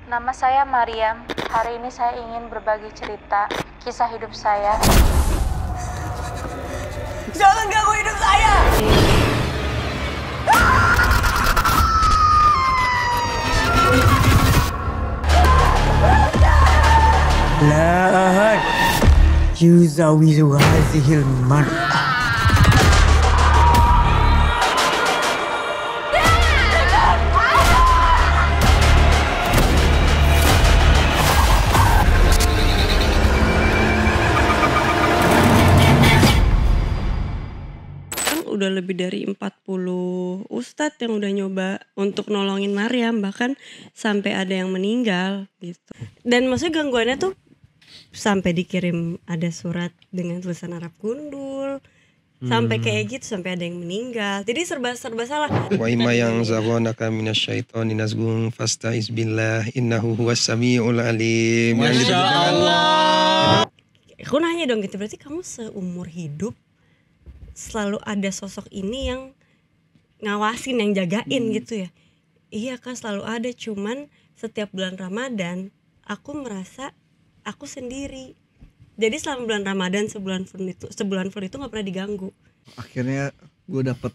Nama saya Mariam. Hari ini saya ingin berbagi cerita kisah hidup saya. Jangan ganggu hidup saya! لا أحد يزاوج هذه المرأة. Udah lebih dari 40 ustadz yang udah nyoba untuk nolongin Mariam, bahkan sampai ada yang meninggal gitu. Dan maksudnya gangguannya tuh sampai dikirim ada surat dengan tulisan Arab gundul, sampai kayak gitu, sampai ada yang meninggal. Jadi serba salah. Wa imma yanzaghunaka minasyaitonir nazghun fasta'iz billah innahu huwas samiul alim. Masya Allah. Aku nanya dong gitu, berarti kamu seumur hidup selalu ada sosok ini yang ngawasin, yang jagain gitu ya? Iya kan, selalu ada, cuman setiap bulan Ramadan aku merasa aku sendiri. Jadi selama bulan Ramadan sebulan full itu nggak pernah diganggu. Akhirnya gue dapet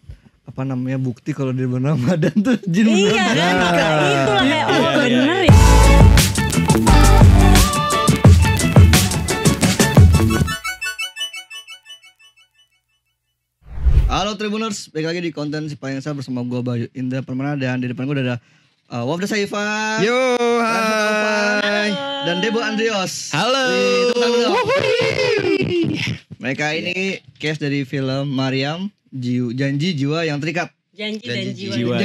bukti kalau di bulan Ramadan tuh jin beneran. Iya kan, itulah kayak bener ya. Halo Tribuners, balik lagi di konten Si Payensa bersama gue Bayu Indra Permana, dan di depan gue udah ada Wafda Saifah. Yo, hai. Dan Debo Andrios. Halo. Mereka ini case dari film Mariam, Janji Jiwa yang Terikat. Janji dan jiwa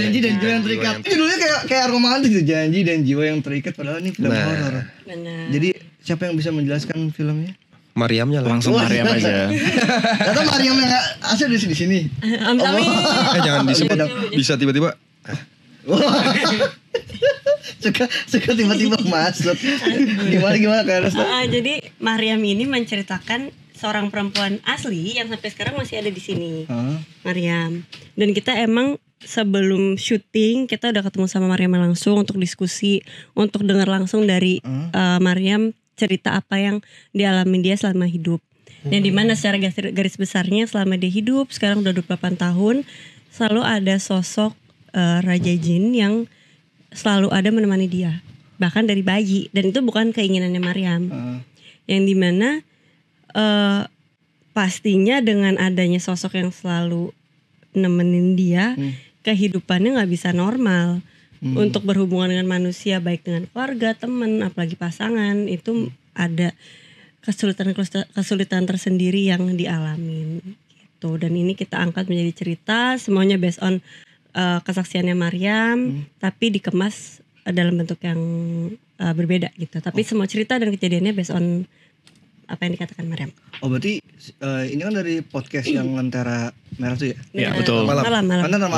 yang terikat. Judulnya kayak romantis gitu, Janji dan Jiwa yang Terikat, padahal ini film horor. Benar. Jadi siapa yang bisa menjelaskan filmnya? Mariamnya Langsung Mariam aja. Atau Mariam yang asal di sini. Amin. Jangan disebut, bisa tiba-tiba. Suka tiba-tiba masuk. Gimana kan? Jadi Mariam ini menceritakan seorang perempuan asli yang sampai sekarang masih ada di sini. Mariam. Dan kita emang sebelum syuting kita udah ketemu sama Mariam langsung untuk diskusi, untuk dengar langsung dari Mariam cerita apa yang dialami dia selama hidup. Dan dimana secara garis besarnya selama dia hidup, sekarang udah 28 tahun, selalu ada sosok Raja Jin yang selalu ada menemani dia, bahkan dari bayi. Dan itu bukan keinginannya Mariam. Yang dimana pastinya dengan adanya sosok yang selalu nemenin dia, kehidupannya gak bisa normal. Untuk berhubungan dengan manusia, baik dengan keluarga, teman, apalagi pasangan, itu ada kesulitan tersendiri yang dialamin gitu. Dan ini kita angkat menjadi cerita, semuanya based on kesaksiannya Mariam, tapi dikemas dalam bentuk yang berbeda gitu. Tapi semua cerita dan kejadiannya based on apa yang dikatakan Mariam. Oh berarti ini kan dari podcast yang Lentera Merah tuh ya? Iya betul. Malam.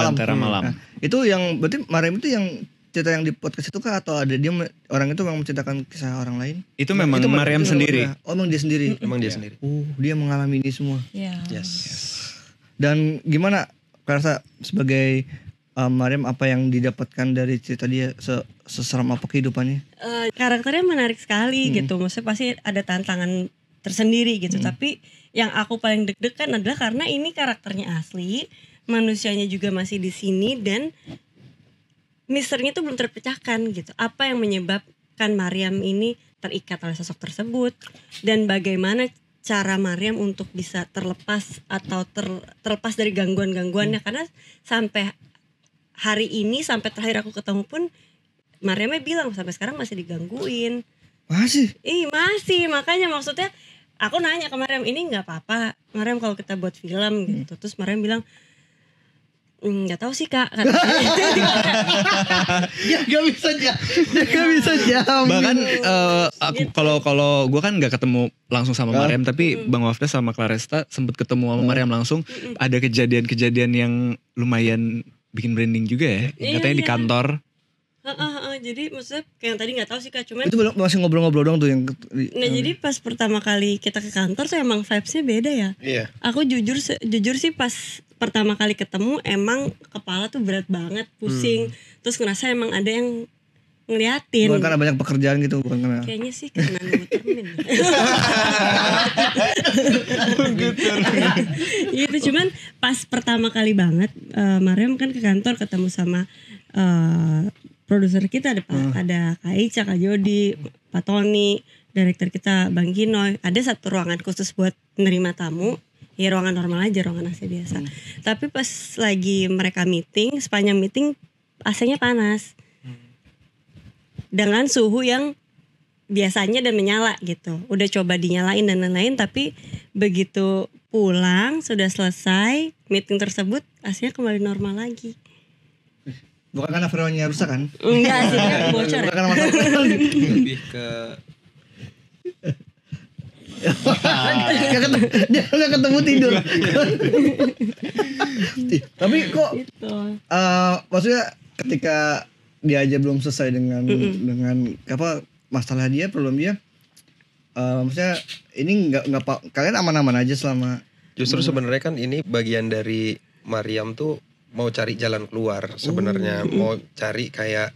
Lentera Malam. Nah, itu yang berarti Mariam itu yang cerita yang di podcast itu kah, atau ada dia orang itu memang menceritakan kisah orang lain? Itu memang Mariam sendiri. Oh memang dia sendiri. Emang dia sendiri. Dia mengalami ini semua. Iya. Yes. Dan gimana rasa sebagai Mariam, apa yang didapatkan dari cerita dia, seseram apa kehidupannya? Karakternya menarik sekali gitu. Maksudnya pasti ada tantangan tersendiri gitu. Tapi yang aku paling deg-degan adalah karena ini karakternya asli, manusianya juga masih di sini, dan misterinya tuh belum terpecahkan gitu. Apa yang menyebabkan Mariam ini terikat oleh sosok tersebut, dan bagaimana cara Mariam untuk bisa terlepas atau terlepas dari gangguan-gangguannya. Karena sampai hari ini, sampai terakhir aku ketemu pun, Mariamnya bilang sampai sekarang masih digangguin. Masih? Masih, makanya maksudnya aku nanya ke Mariam, ini gak apa-apa Mariam kalau kita buat film gitu. Terus Mariam bilang, gak tahu sih kak. Ya gak bisa jamin. Bahkan aku kalau gue kan gak ketemu langsung sama Mariam, tapi Bang Wafda sama Claresta sempet ketemu sama Mariam langsung. Ada kejadian-kejadian yang lumayan bikin branding juga ya. Katanya di kantor. Jadi maksudnya kayak yang tadi gak tahu sih kak, cuman itu masih ngobrol-ngobrol doang tuh yang. Jadi pas pertama kali kita ke kantor tuh emang vibesnya beda ya. Iya. Aku jujur sih pas pertama kali ketemu emang kepala tuh berat banget, pusing. Terus ngerasa emang ada yang ngeliatin. Bukan karena banyak pekerjaan gitu, bukan karena. Kayaknya sih karena nunggu termin. Gitu, cuman pas pertama kali banget Mariam kan ke kantor ketemu sama produser kita ada Kak Ica, Kak Jody, Pak Tony, direktur kita Bang Ginoy. Ada satu ruangan khusus buat menerima tamu. Ya ruangan normal aja, ruangan AC biasa. Tapi pas lagi mereka meeting, sepanjang meeting AC-nya panas. Dengan suhu yang biasanya dan menyala gitu. Udah coba dinyalain dan lain-lain, tapi begitu pulang sudah selesai meeting tersebut, AC-nya kembali normal lagi. Bukan karena freonnya rusak kan? Enggak sih, dia bocor. Bukan karena masalah. Lebih ke Dia nggak ketemu tidur. Tapi kok Gitu. maksudnya ketika dia aja belum selesai dengan apa masalah dia, problem dia, maksudnya ini nggak kalian aman-aman aja selama. justru sebenarnya kan ini bagian dari Mariam tuh mau cari jalan keluar sebenarnya, mau cari kayak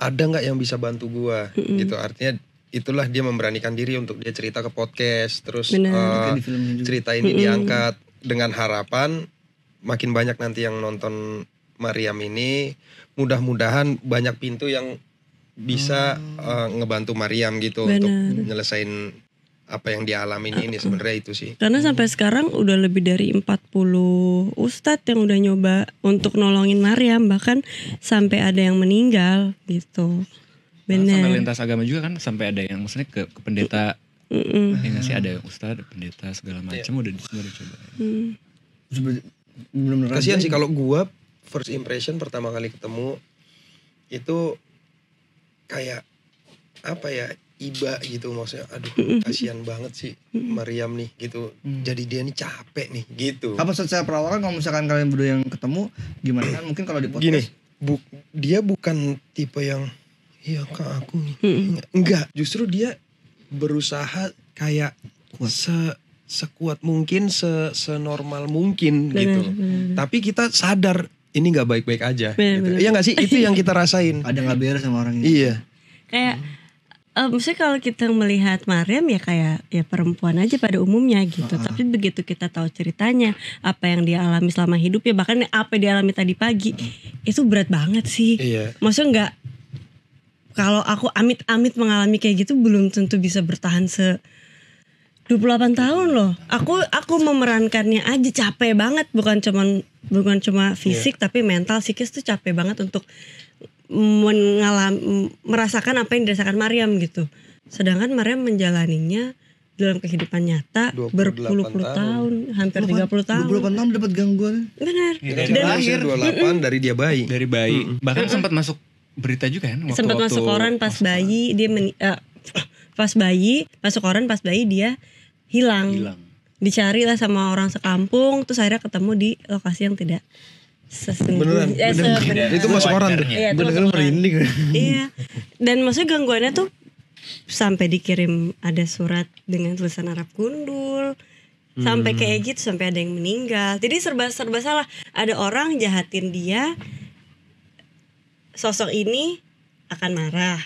ada nggak yang bisa bantu gua gitu, artinya itulah dia memberanikan diri untuk dia cerita ke podcast, terus Kayak di filmnya juga. cerita ini diangkat dengan harapan makin banyak nanti yang nonton Mariam ini, mudah-mudahan banyak pintu yang bisa ngebantu Mariam gitu untuk nyelesain apa yang dia alamin ini sebenarnya itu sih. Karena sampai sekarang udah lebih dari 40 ustadz yang udah nyoba untuk nolongin Mariam, bahkan sampai ada yang meninggal gitu. Sampai Bener. lintas agama juga kan, sampai ada yang maksudnya ke pendeta. Ya nggak sih, ada ustadz, pendeta segala macam udah coba. Bener-bener Kasihan sih kalau gua first impression pertama kali ketemu itu kayak apa ya, iba gitu, maksudnya aduh kasihan banget sih Mariam nih gitu, jadi dia nih capek nih gitu. Apa secara perawakan kalau misalkan kalian berdua yang ketemu gimana kan, mungkin kalau di podcast Gini, dia bukan tipe yang iya kak aku nih, enggak, justru dia berusaha kayak sekuat mungkin, senormal mungkin gitu. Tapi kita sadar ini nggak baik-baik aja. Gitu. Iya nggak sih, itu yang kita rasain. ada nggak beres sama orang ini. Iya. Kayak maksudnya kalau kita melihat Mariam ya kayak ya perempuan aja pada umumnya gitu. Tapi begitu kita tahu ceritanya, apa yang dia alami selama hidupnya, bahkan apa yang dia alami tadi pagi, itu berat banget sih. Iya. Maksudnya nggak, kalau aku amit-amit mengalami kayak gitu belum tentu bisa bertahan 28 tahun loh. Aku memerankannya aja capek banget, bukan cuma fisik tapi mental, psikis tuh capek banget untuk merasakan apa yang dirasakan Mariam gitu. Sedangkan Mariam menjalaninya dalam kehidupan nyata 28 berpuluh-puluh tahun, hampir 30 tahun. 28 tahun dapat gangguan. Benar. Dari lahir 28 dari dia bayi. Dari bayi. Bahkan sempat masuk berita juga kan waktu Sempat masuk koran pas bayi, dia pas bayi masuk koran pas bayi dia hilang. Dicari lah sama orang sekampung, terus akhirnya ketemu di lokasi yang tidak Beneran. Itu masuk koran tuh. Iya, itu Bener-bener masuk koran. merinding. Iya. Dan maksudnya gangguannya tuh sampai dikirim ada surat dengan tulisan Arab gundul. Sampai kayak gitu, sampai ada yang meninggal. Jadi serba salah. Ada orang jahatin dia, sosok ini akan marah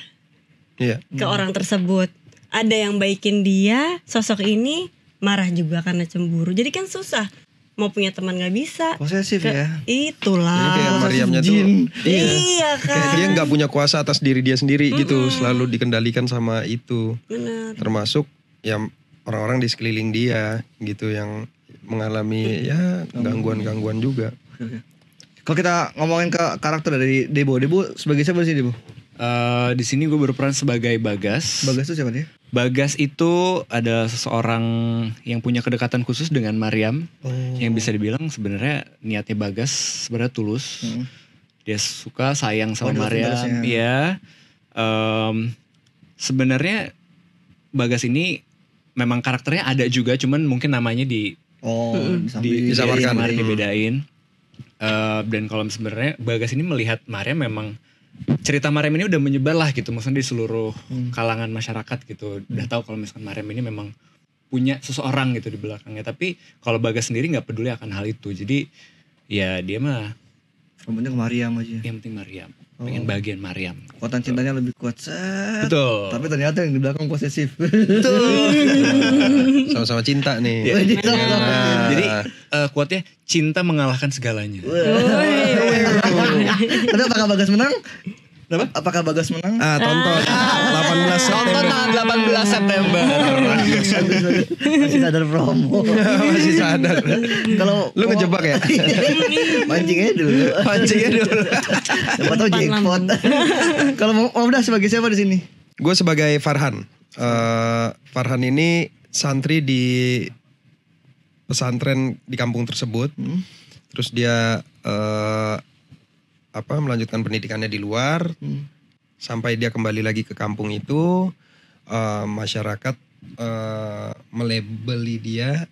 Iya. ke orang tersebut. Ada yang baikin dia, sosok ini marah juga karena cemburu. Jadi kan susah. Mau punya teman gak bisa. Posesif ya. Itulah. Jadi kayak Mariamnya tuh Iya kan. kayak dia nggak punya kuasa atas diri dia sendiri gitu, selalu dikendalikan sama itu. Benar. Termasuk ya orang-orang di sekeliling dia gitu yang mengalami ya gangguan-gangguan juga. Kalau kita ngomongin ke karakter dari Debo sebagai siapa sih Debo? Di sini gue berperan sebagai Bagas. Bagas itu siapa dia? Bagas itu adalah seseorang yang punya kedekatan khusus dengan Mariam. Yang bisa dibilang sebenarnya niatnya Bagas sebenarnya tulus. Dia suka sayang sama Mariam. Iya. Sebenarnya Bagas ini memang karakternya ada juga, cuman mungkin namanya disamarkan, dibedain. Dan kalau sebenarnya Bagas ini melihat Mariam, memang cerita Mariam ini udah menyebar lah gitu, maksudnya di seluruh kalangan masyarakat gitu. Udah tahu kalau misalkan Mariam ini memang punya seseorang gitu di belakangnya. Tapi kalau Bagas sendiri nggak peduli akan hal itu. Jadi ya dia mah yang penting Mariam aja. yang penting Mariam. pengen bagian Maryam. Kekuatan cintanya lebih kuat. Betul. Tapi ternyata yang di belakang posesif. Sama-sama cinta nih. Jadi kuatnya cinta mengalahkan segalanya. Tapi apakah Bagas menang? Apakah Bagas menang? Tonton 18 Tonton September. tanggal 18 September. Masih sadar promo. Masih sadar. Kalau Lu ngejebak ya? Mancingnya dulu. Siapa tahu jackpot. Kalau mau udah sebagai siapa di sini? Gue sebagai Farhan. Farhan ini santri di pesantren di kampung tersebut. Terus dia melanjutkan pendidikannya di luar. Sampai dia kembali lagi ke kampung itu, masyarakat melabeli dia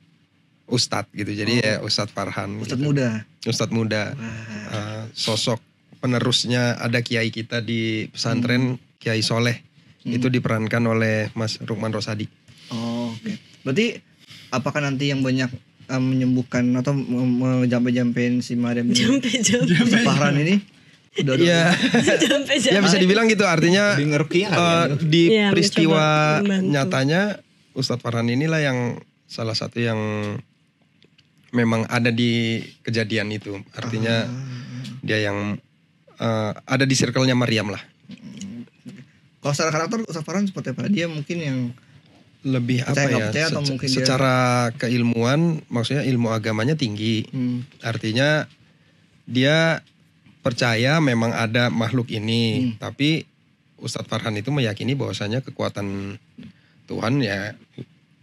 Ustadz gitu. Jadi ya Ustadz Farhan. Ustadz gitu. muda. Ustadz muda. Sosok penerusnya ada kiai kita di pesantren, Kiai Soleh. Itu diperankan oleh Mas Rukman Rosadi. Oh, oke. Berarti apakah nanti yang banyak menyembuhkan atau menjampe-jampein si Maryam ini? Si Farhan ini? Udah. Iya. Ya bisa dibilang gitu, artinya Di ngerukiah kali ya. di Iya, peristiwa mencoba membantu. nyatanya Ustadz Farhan inilah yang salah satu yang memang ada di kejadian itu. Artinya dia yang ada di circle-nya Maryam lah. Kalau secara karakter Ustadz Farhan seperti apa? Dia mungkin yang Lebih percaya apa nggak ya? percaya atau mungkin dia- secara keilmuan, maksudnya ilmu agamanya tinggi. Artinya dia percaya memang ada makhluk ini, tapi Ustadz Farhan itu meyakini bahwasanya kekuatan Tuhan ya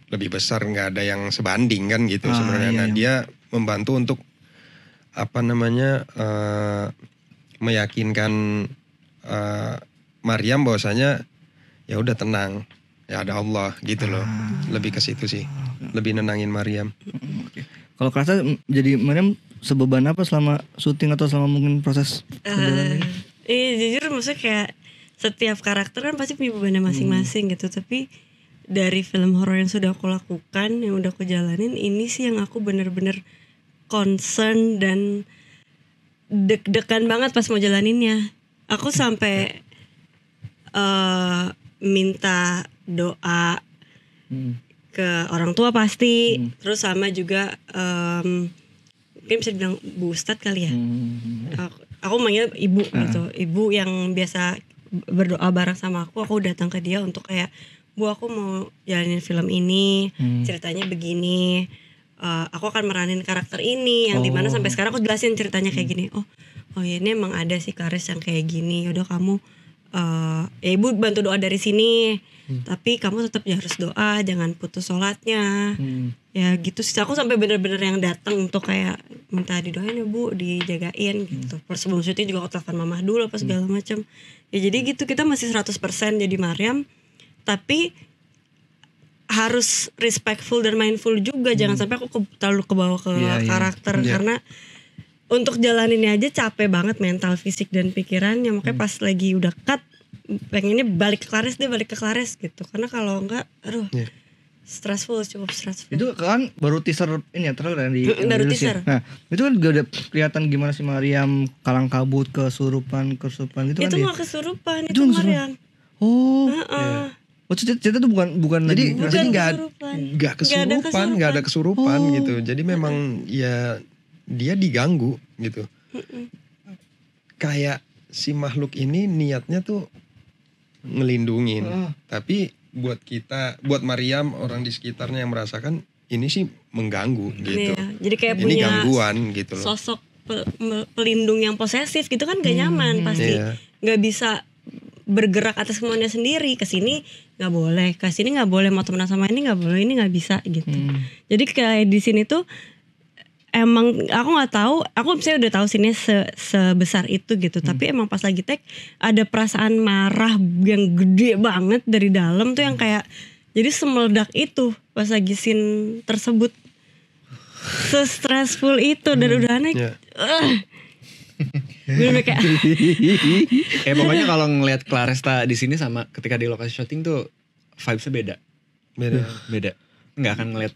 lebih besar, nggak ada yang sebanding kan gitu sebenarnya. Iya, Nah, iya. dia membantu untuk meyakinkan Maryam bahwasanya ya udah tenang, ya ada Allah gitu loh. Lebih ke situ sih, lebih nenangin Maryam. kalau kerasa jadi Maryam sebeban apa selama syuting atau selama mungkin proses perjalanan? Jujur maksudnya kayak setiap karakter kan pasti punya bebannya masing-masing gitu. Tapi dari film horor yang sudah aku lakukan, yang udah aku jalanin, ini sih yang aku bener-bener concern dan deg-degan banget pas mau jalaninnya. Aku sampai minta doa ke orang tua pasti, terus sama juga mungkin bisa bilang Bu Ustadz kali ya. Aku manggil ibu gitu, ibu yang biasa berdoa bareng sama aku datang ke dia untuk kayak, Bu aku mau jalanin film ini, ceritanya begini, aku akan meranin karakter ini, yang dimana sampai sekarang aku jelasin ceritanya kayak gini. Oh ya ini emang ada sih Karis yang kayak gini, yaudah kamu ya ibu bantu doa dari sini, tapi kamu tetap harus doa, jangan putus sholatnya. Ya gitu sih, aku sampai bener-bener yang datang untuk kayak minta didoain ya Bu, dijagain gitu. Sebelum syuting juga aku telepon mama dulu apa segala macam. Ya jadi gitu, kita masih 100% jadi Maryam, tapi harus respectful dan mindful juga. Jangan sampai aku terlalu kebawa ke karakter. Karena untuk jalaninnya aja capek banget mental, fisik, dan pikirannya. Makanya pas lagi udah cut, pengennya balik ke Clares, dia balik ke Clares gitu. Karena kalau enggak, aduh cukup stressful. Itu kan baru teaser ini ya, trailer yang Baru dirilis ya. teaser. Nah itu kan gak ada kelihatan gimana si Maryam kalang kabut, kesurupan gitu kan Itu dia. gak kesurupan, itu kesurupan. Maryam. Oh cerita itu bukan Jadi Bukan nggak kesurupan, nggak ada kesurupan gitu. Jadi memang ya dia diganggu gitu. Kayak si makhluk ini niatnya tuh ngelindungin, tapi buat Maryam, orang di sekitarnya yang merasakan ini sih mengganggu gitu. Iya, jadi kayak Ini punya gangguan gitu loh. sosok pelindung yang posesif gitu kan gak nyaman pasti. Iya. Gak bisa bergerak atas kemauannya sendiri. Kesini nggak boleh, kesini nggak boleh, mau temenan sama ini nggak boleh, ini nggak bisa gitu. Jadi kayak di sini tuh emang aku nggak tahu, aku misalnya udah tahu sini sebesar itu gitu, tapi emang pas lagi take ada perasaan marah yang gede banget dari dalam tuh yang kayak jadi semeledak itu pas lagi scene tersebut, se-stressful itu dan udah aneh. Bener kayak Pokoknya kalau ngelihat Claresta di sini sama ketika di lokasi syuting tuh vibesnya beda. Nggak akan ngelihat.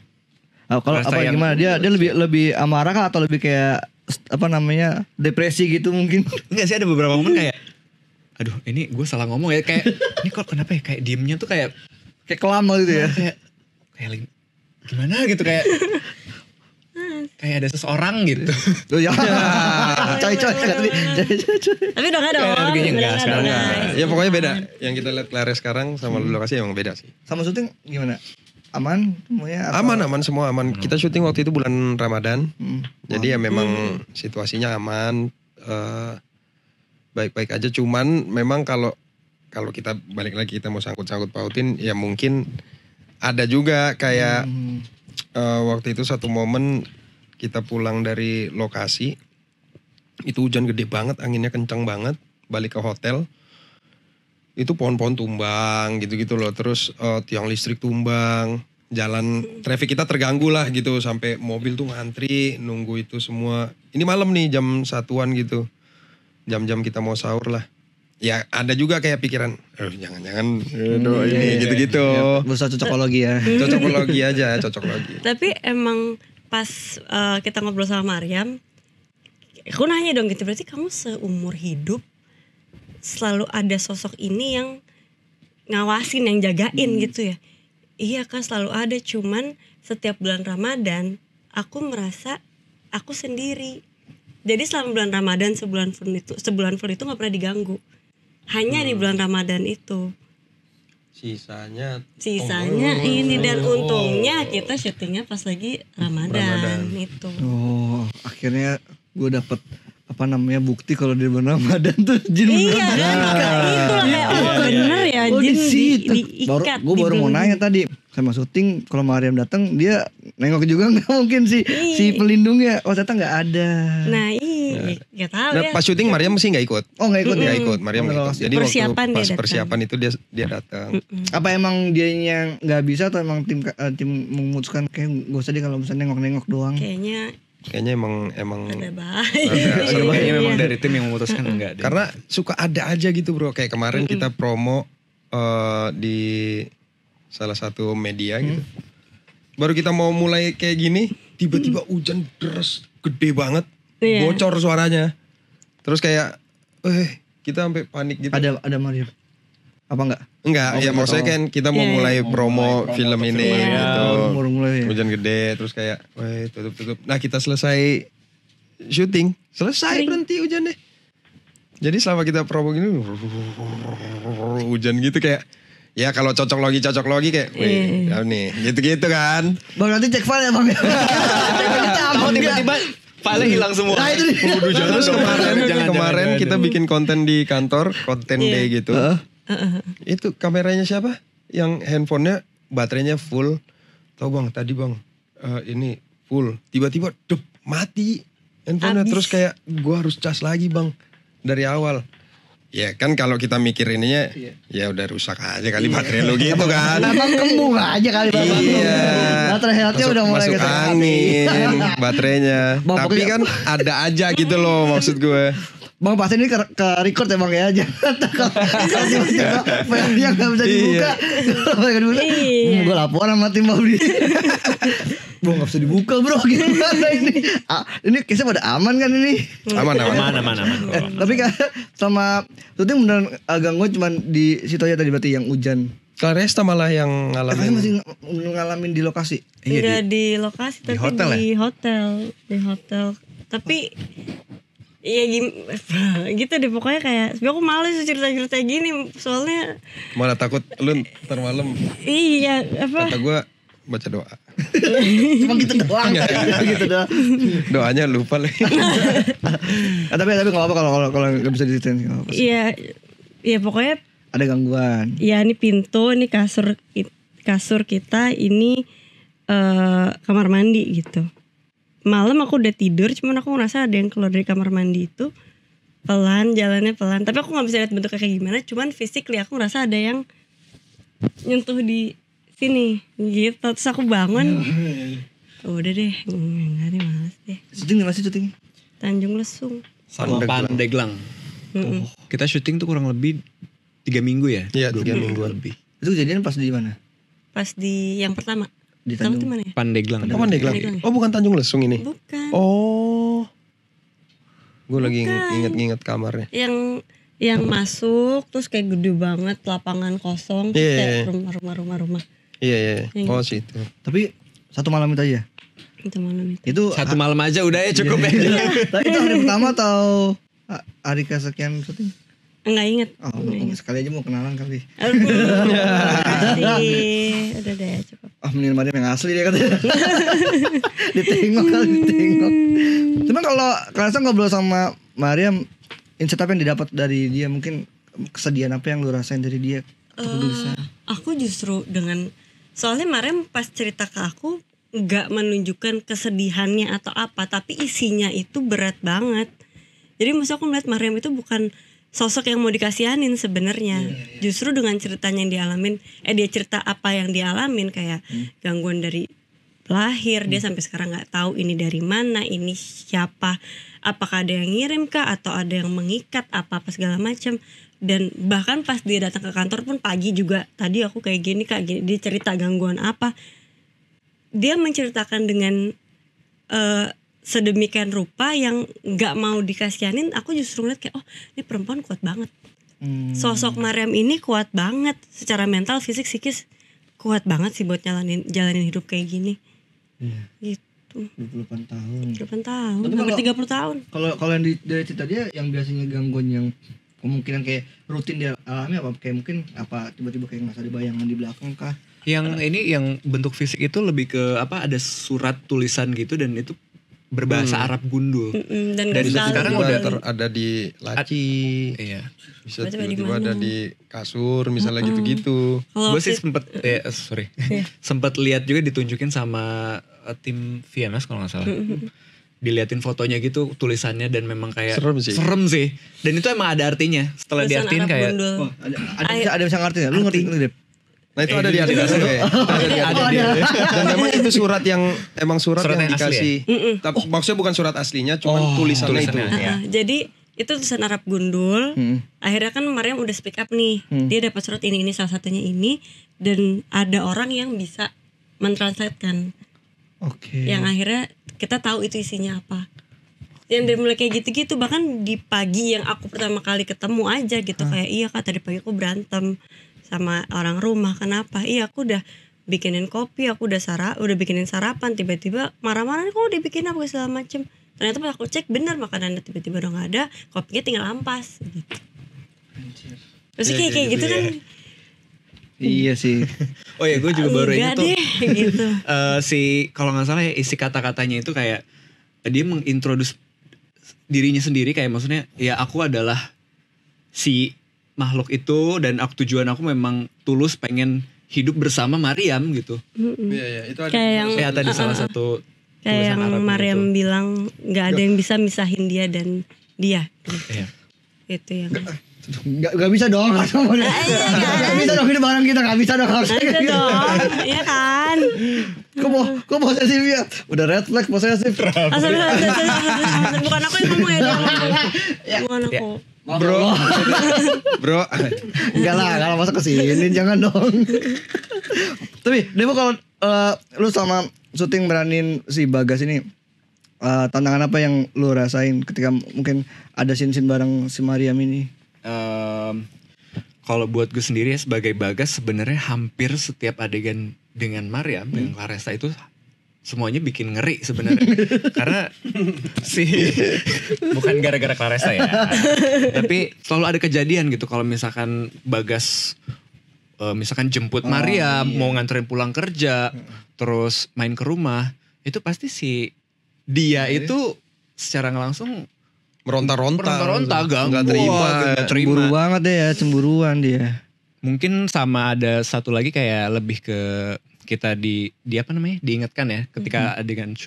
Kalau apa gimana dia lebih amarah kah atau lebih kayak apa namanya depresi gitu mungkin? Enggak sih, ada beberapa momen kayak aduh ini gue salah ngomong ya, kayak ini kok kenapa ya, kayak diemnya tuh kayak kelama gitu ya. kayak lagi gimana gitu, kayak ada seseorang gitu. Tuh ya. Coy. Tapi udah gak dong. Kayaknya enggak Udah sekarang. dong. Ya pokoknya beda. Yang kita lihat Clares sekarang sama di lokasi emang beda sih. Sama syuting gimana? Aman semuanya? Atau- Aman semua aman. Kita syuting waktu itu bulan Ramadan. Jadi ya memang Hmm. situasinya aman, baik-baik aja. Cuman memang kalau kita balik lagi kita mau sangkut-sangkut pautin, ya mungkin ada juga kayak waktu itu satu momen kita pulang dari lokasi, itu hujan gede banget, anginnya kencang banget, balik ke hotel, itu pohon-pohon tumbang gitu-gitu loh, terus tiang listrik tumbang, jalan traffic kita terganggu lah gitu, sampai mobil tuh ngantri nunggu itu semua. Ini malam nih jam 1-an gitu, jam-jam kita mau sahur lah. Ya ada juga kayak pikiran, jangan-jangan ini gitu-gitu. Berusaha cocokologi ya. Cocokologi aja, cocokologi. Tapi emang pas kita ngobrol sama Mariam, aku nanya dong gitu, berarti kamu seumur hidup selalu ada sosok ini yang ngawasin, yang jagain gitu ya? Iya kan, selalu ada, cuman setiap bulan Ramadan aku merasa aku sendiri. Jadi selama bulan Ramadan sebulan full itu gak pernah diganggu. Hanya di bulan Ramadan itu. Sisanya Ini dan untungnya kita syutingnya pas lagi Ramadan. Itu. Oh, akhirnya gue dapet bukti kalau di bulan Ramadan tuh jin Iya kan, itu lah kayak bener ya, jin diikat. Gue baru mau nanya tadi sama syuting, kalau Mariam datang dia nengok juga nggak mungkin si pelindungnya, ternyata nggak ada. Nah nggak tahu Nah, ya. pas syuting Mariam sih nggak ikut. Oh nggak ikut? Nggak ikut, Mariam nggak ikut. Jadi Persiapan waktu pas dia datang. persiapan itu dia datang. Apa emang dia yang nggak bisa atau emang tim memutuskan kayak gak usah deh kalau misalnya nengok doang? Kayaknya emang Ada bahaya. Kayaknya memang dari tim yang memutuskan enggak deh. karena suka ada aja gitu bro. Kayak kemarin kita promo di salah satu media gitu. Baru kita mau mulai kayak gini, tiba-tiba hujan deras gede banget, bocor suaranya. Terus kayak, kita sampai panik gitu. Ada Mariam? Apa enggak? Enggak, ya maksudnya kan kita mau mulai promo film ini gitu. Baru mulai ya. Hujan gede, terus kayak, tutup. Nah kita selesai syuting, berhenti hujannya. Jadi selama kita promo gini, hujan gitu kayak, ya kalau cocok logi kayak, ya nih, gitu-gitu kan. Bang nanti cek file ya bang. Tiba-tiba file hilang semua. Nah itu dia. Terus kemarin kita bikin konten di kantor, konten day gitu. Itu kameranya siapa? Yang handphonenya baterainya full. Tahu bang, tadi bang, ini full. Tiba-tiba mati handphonenya. Terus kayak gua harus cas lagi bang dari awal. Ya kan kalau kita mikir ininya, ya udah rusak aja kali baterai lu gitu kan. Emang kembung aja kali bang. Iya. Baterai healthnya udah mulai masuk angin baterainya. Bang, Tapi pokoknya- kan ada aja gitu loh maksud gue. Bang pasti ini ke record ya bang ya. Jangan kalau tiba-tiba filenya gak bisa dibuka. Kalau gue laporan sama tim bang. Bro gak bisa dibuka bro, gimana ini? Ini kisah pada aman kan ini? Aman. Tapi kan sama syuting beneran gangguan cuman di situ aja tadi berarti yang hujan. Claresta malah yang Kalian ngalamin. masih ngalamin di lokasi? Enggak di lokasi, tapi hotel di hotel. Tapi ya gitu deh pokoknya, kayak sebenernya aku males cerita-cerita gini soalnya. Malah takut lu ntar malam. Iya Kata gue baca doa. Cuma gitu doang. Gitu doang. Doanya lupa lagi. Tapi gak apa-apa kalau gak bisa diceritain. Gak apa-apa. Iya pokoknya Ada gangguan. ya ini pintu, ini kasur kita, ini kamar mandi gitu. Malam aku udah tidur, cuman aku ngerasa ada yang keluar dari kamar mandi itu jalannya pelan. Tapi aku nggak bisa lihat bentuknya kayak gimana, cuman physically aku ngerasa ada yang nyentuh di sini gitu. Terus aku bangun, udah deh, nggak deh, males deh. Syuting dimana sih syuting? Tanjung Lesung. Sama Pandeglang. Kita syuting tuh kurang lebih 3 minggu ya? Iya 3 mingguan. Lebih. Itu kejadian pas di mana? Pas di yang pertama. Di Kamu Tanjung. tuh mana ya? Pandeglang. Oh Pandeglang. Oh bukan Tanjung Lesung ini. Bukan. Oh. Gue lagi inget-inget kamarnya. Yang Yang masuk terus kayak gede banget, lapangan kosong, terus kayak rumah. Iya. Yang Oh gitu. situ. Tapi satu malam itu aja. Itu malam itu. Itu Satu malam aja udah ya cukup ya. Tapi itu hari pertama atau hari kesekian syuting? Enggak inget. Oh, sekali aja mau kenalan kali. Aduh, makasih. Udah deh cukup. Mending Mariam yang asli dia katanya. ditengok. Cuma kalau Claresta ngobrol sama Mariam, insight apa yang didapat dari dia? Mungkin kesedihan apa yang lu rasain dari dia? Aku justru dengan, soalnya Mariam pas cerita ke aku nggak menunjukkan kesedihannya atau apa, tapi isinya itu berat banget. Jadi maksud aku melihat Mariam itu bukan sosok yang mau dikasihanin sebenarnya. Justru dengan ceritanya yang dialamin, dia cerita apa yang dialamin kayak gangguan dari lahir, dia sampai sekarang nggak tahu ini dari mana, ini siapa, apakah ada yang ngirim kah atau ada yang mengikat apa segala macam. Dan bahkan pas dia datang ke kantor pun pagi juga, tadi aku kayak gini kak, gini, dia cerita gangguan apa, dia menceritakan dengan sedemikian rupa yang nggak mau dikasihanin. Aku justru ngeliat kayak, oh ini perempuan kuat banget. Sosok Mariam ini kuat banget secara mental, fisik, psikis, kuat banget sih buat jalanin hidup kayak gini. Gitu. 28 tahun. 28 tahun, Tapi hampir kalau- 30 tahun. Kalau yang dari cerita dia yang biasanya gangguan yang kemungkinan kayak rutin dia alami apa, kayak mungkin apa tiba-tiba kayak ngerasa ada bayangan di belakang kah? Yang ini yang bentuk fisik itu lebih ke apa, ada surat tulisan gitu dan itu berbahasa Arab gundul. Dan Dari gak sekarang sekali. udah ada di laci, Iya. bisa Berarti di tiba-tiba mana? ada di kasur misalnya gitu-gitu. Kalau Gue sih fit- sempet lihat juga ditunjukin sama tim VMS kalau nggak salah. Diliatin fotonya gitu, tulisannya, dan memang kayak Serem sih. Dan itu emang ada artinya. Setelah tulisan diartiin Arab kayak gundul. Oh, ada bisa ngerti nggak? Lu ngerti Dep? Nah itu ada di atas. Dan memang itu surat yang Surat yang yang asli dikasih. Tapi maksudnya bukan surat aslinya, cuma tulisannya itu. tulisannya. Jadi itu tulisan Arab gundul. Akhirnya kan Mariam udah speak up nih. Dia dapat surat ini salah satunya ini, dan ada orang yang bisa mentranslatekan. Oke. Yang akhirnya kita tahu itu isinya apa. Yang dari mulai kayak gitu-gitu, bahkan di pagi yang aku pertama kali ketemu aja gitu, kayak iya kak tadi pagi aku berantem sama orang rumah. Kenapa? Iya aku udah bikinin kopi, aku udah bikinin sarapan, tiba-tiba marah-marah, kok udah bikin apa segala macem. Ternyata pas aku cek bener makanannya tiba-tiba udah gak ada, kopinya tinggal ampas gitu. Terus kayak gitu kan. Iya sih. Oh ya, gue juga baru ingat tuh. Enggak deh gitu. Si kalau nggak salah ya, isi kata-katanya itu kayak dia mengintroduce dirinya sendiri, kayak maksudnya ya aku adalah si makhluk itu dan tujuan aku memang tulus pengen hidup bersama Mariam gitu. Iya, itu ada. Kayak yang Ya tadi salah satu kayak tulisan yang Arabnya Mariam itu. bilang nggak ada yang bisa misahin dia dan dia. Iya. Itu yang Gak bisa dong. Gak bisa dong, ini barang kita gak bisa dong. ada dong, iya kan? Kok posesif ya? Udah red flag posesif. Asal bukan aku yang ngomong ya, dia ngomong. Bukan aku. Bro. Enggak lah, masa kesini jangan dong. Tapi Devo, kalau lu sama syuting beranin si Bagas ini, tantangan apa yang lu rasain ketika mungkin ada scene-scene bareng si Mariam ini? Kalau buat gue sendiri ya, sebagai Bagas, sebenarnya hampir setiap adegan dengan Mariam dengan Claresta itu semuanya bikin ngeri sebenarnya. Karena bukan gara-gara Claresta ya, tapi selalu ada kejadian gitu kalau misalkan Bagas misalkan jemput Mariam, mau nganterin pulang kerja, terus main ke rumah, itu pasti dia itu secara nggak langsung Meronta-ronta, ganggu, nggak terima. Cemburu banget deh ya, cemburuan dia. Mungkin sama ada satu lagi kayak lebih ke kita di apa namanya, diingatkan ya ketika adegan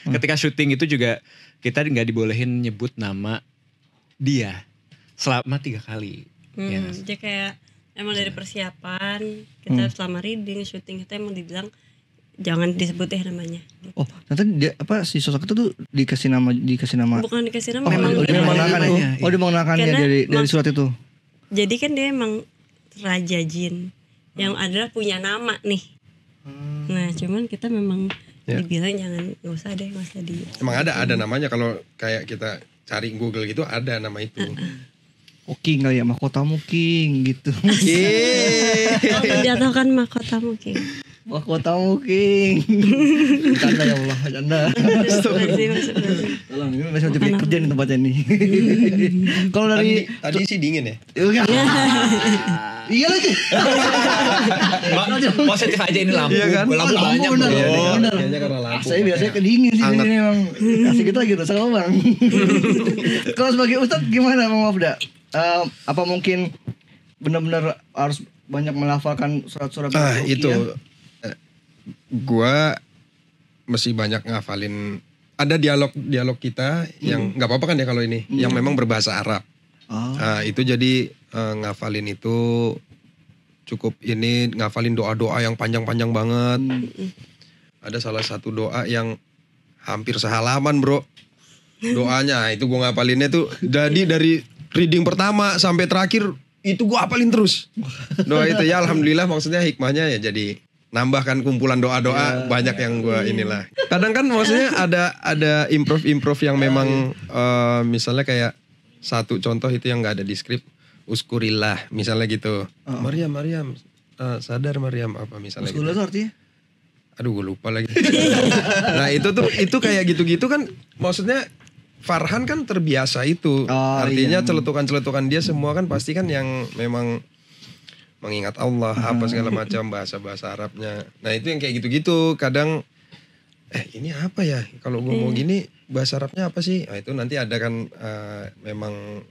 ketika syuting itu juga kita nggak dibolehin nyebut nama dia selama 3 kali. Ya. Dia kayak emang dari persiapan kita selama reading syuting kita emang dibilang jangan disebut namanya. Oh, ternyata dia si sosok itu tuh dikasih nama. Bukan dikasih nama, Memang dia mengenalkan ya. Oh, dia mengenalkannya Karena dari surat itu. Jadi kan dia emang Raja Jin yang adalah punya nama nih. Nah, cuman kita memang dibilang jangan, nggak usah di. Emang ada namanya, kalau kayak kita cari Google gitu ada nama itu. King kali ya, mahkotamu King gitu. Oh, menjatuhkan mahkotamu King. Mahkotamu King. Bercanda ya Allah, bercanda. Tolong, ini masih cari kerja di tempatnya nih. Kalau dari Tadi sih dingin ya. Iya lagi. Positif aja ini lampu. Iya kan? Lampu banyak bener. bro. Bener. Kayaknya karena lampu. Saya biasanya kedingin sih di sini emang. Kasih kita gitu sama Bang. Kalau sebagai ustadz gimana Bang Wafda? Apa mungkin benar-benar harus banyak melafalkan surat-surat ruqyah? Itu gua mesti banyak ngafalin. Ada dialog kita yang nggak apa-apa kan ya kalau ini, yang memang berbahasa Arab. Itu jadi ngafalin itu cukup ini, ngafalin doa-doa yang panjang-panjang banget. Ada salah satu doa yang hampir sehalaman bro. Doanya itu gue ngapalinnya tuh jadi dari reading pertama sampai terakhir itu gue hafalin terus. Doa itu ya alhamdulillah, maksudnya hikmahnya ya jadi nambahkan kumpulan doa-doa banyak yang gue inilah. Kadang kan maksudnya ada improve yang memang misalnya kayak satu contoh itu yang nggak ada di skrip, uskurillah misalnya gitu. Maryam sadar Maryam apa misalnya. Uskurillah gitu. itu artinya? Aduh gue lupa lagi. Nah itu kayak gitu-gitu kan, maksudnya Farhan kan terbiasa itu. Artinya celetukan-celetukan dia semua kan pasti kan yang memang mengingat Allah apa segala macam bahasa-bahasa Arabnya. Nah itu yang kayak gitu-gitu kadang ini apa ya kalau gue mau gini bahasa Arabnya apa sih? Nah itu nanti ada kan memang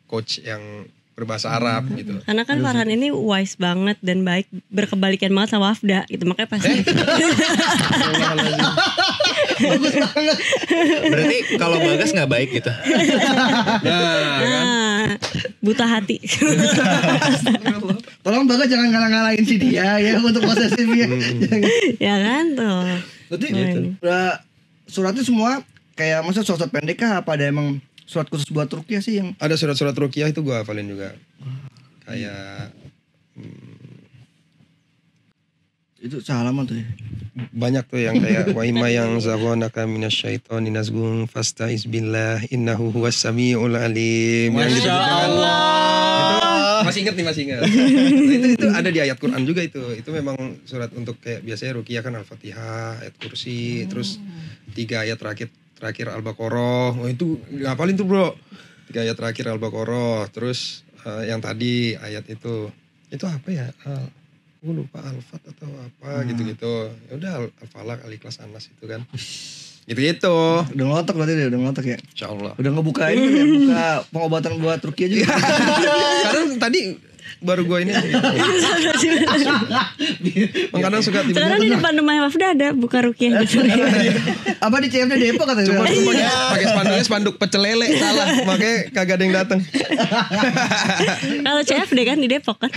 coach yang berbahasa Arab gitu. Karena kan Farhan ini wise banget dan baik, berkebalikan banget sama Wafda gitu, makanya pasti. Berarti kalau Bagas nggak baik gitu. Buta hati. Tolong Bagas jangan ngalah-ngalahin si dia ya untuk posesif ya. Ya kan tuh. Berarti suratnya semua kayak maksudnya surat pendek kah, apa ada emang surat khusus buat ruqyah sih yang ada surat-surat ruqyah itu gue hafalin juga. Kayak itu sehalaman tuh ya. Banyak tuh yang kayak wa imma yang zagonaka minasyaitonir nazghun fastaiz billah innahu huwas samiul alim. Masya Allah. Itu masih ingat. Nah, itu ada di ayat Quran juga itu. Itu memang surat untuk kayak biasanya ruqyah kan Al-Fatihah, ayat kursi, terus 3 ayat terakhir Al-Baqarah. Oh itu ngapalin tuh bro. 3 ayat terakhir Al-Baqarah. Terus yang tadi ayat itu apa ya? Gue lupa Al-Fat atau apa gitu-gitu. Ya udah Al-Falaq, Al-Ikhlas, An-Nas itu kan. Gitu-gitu. Udah ngelotok berarti dia, udah ngelotok ya. Insyaallah. Udah ngebuka ini kan ya, buka pengobatan buat ruqyah juga. Karena tadi baru gue ini. Kadang suka tiba-tiba. Sekarang di depan rumah Wafda ada buka ruqyah gitu. Apa di CFD Depok katanya? Cuma pakai spanduk pecel lele salah, makanya kagak ada yang datang. Kalau CFD kan di Depok kan.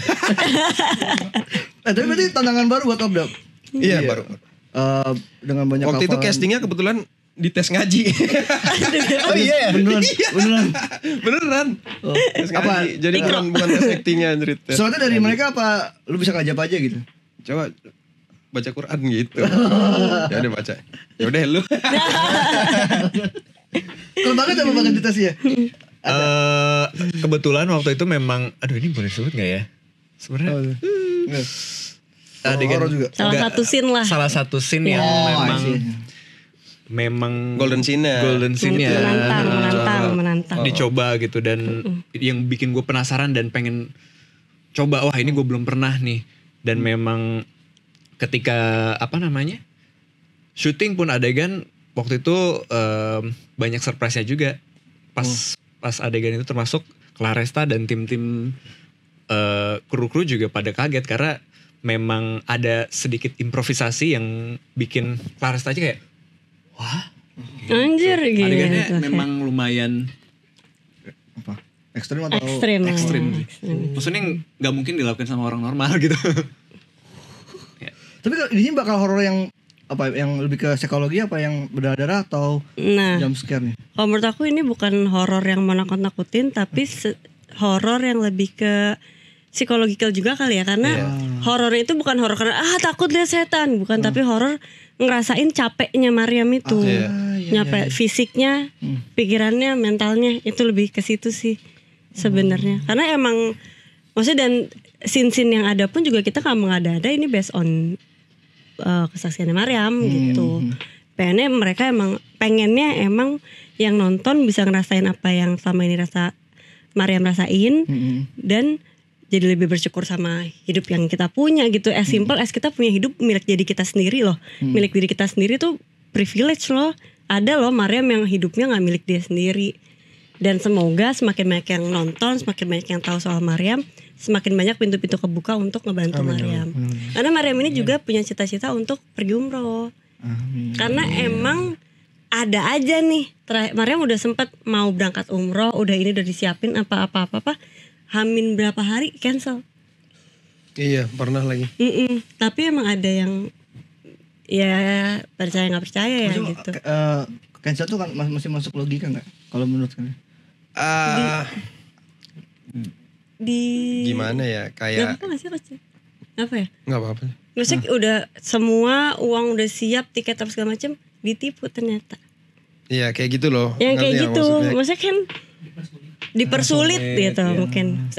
Tapi berarti tantangan baru buat Wafda. Iya baru. Dengan banyak waktu itu hafalan. castingnya kebetulan di tes ngaji. Oh iya ya? Beneran. Tes Apa? ngaji. Jadi bukan tes actingnya anjir. Soalnya dari mereka apa lu bisa ngajak aja gitu? Coba baca Quran gitu. Ya udah baca. Ya udah lu. Kalau banget apa banget di tes ya? Kebetulan waktu itu memang, aduh ini boleh sebut nggak ya? Sebenarnya Horor juga. Salah satu scene lah. Salah satu scene yang memang golden scene-nya. Menantang. Dicoba gitu dan yang bikin gue penasaran dan pengen coba, wah ini gue belum pernah nih. Dan memang ketika syuting pun adegan waktu itu banyak surprise-nya juga. Pas adegan itu termasuk Claresta dan tim-tim kru-kru juga pada kaget karena memang ada sedikit improvisasi yang bikin Claresta aja kayak wah. Anjir gitu. Adegannya memang lumayan Apa? Ekstrim atau ekstrim. Maksudnya nggak mungkin dilakukan sama orang normal gitu. Ya. Tapi di sini bakal horor yang apa? Yang lebih ke psikologi apa yang berdarah-darah atau jump scare nih? Kalau menurut aku ini bukan horor yang menakut-nakutin, tapi horor yang lebih ke psikologikal juga kali ya, karena horor itu bukan horor karena takut lihat setan, bukan, tapi horor ngerasain capeknya Maryam itu, fisiknya, pikirannya, mentalnya, itu lebih ke situ sih sebenarnya. Karena emang maksudnya dan scene-scene yang ada pun juga kita nggak mengada-ada, ini based on kesaksiannya Maryam gitu. Pengennya emang yang nonton bisa ngerasain apa yang selama ini Maryam rasain, dan jadi lebih bersyukur sama hidup yang kita punya gitu. As simple as kita punya hidup milik diri kita sendiri loh. Milik diri kita sendiri tuh privilege loh. Ada loh Maryam yang hidupnya gak milik dia sendiri. Dan semoga semakin banyak yang nonton, semakin banyak yang tahu soal Maryam, semakin banyak pintu-pintu kebuka untuk ngebantu Maryam. Karena Maryam ini juga punya cita-cita untuk pergi umroh. Karena emang ada aja nih, Maryam udah sempat mau berangkat umroh, udah disiapin apa-apa, Hamin berapa hari cancel. Iya, pernah lagi. Tapi emang ada yang ya percaya nggak percaya ya gitu. Cancel tuh kan masih masuk logika nggak? Kalau menurut kalian? Gimana ya? Kayak nggak sih pasti? Apa ya? Nggak apa-apa. Maksudnya udah semua uang udah siap, tiket apa segala macam, ditipu ternyata. Iya kayak gitu loh. Yang kayak gitu, maksudnya kan dipersulit gitu mungkin.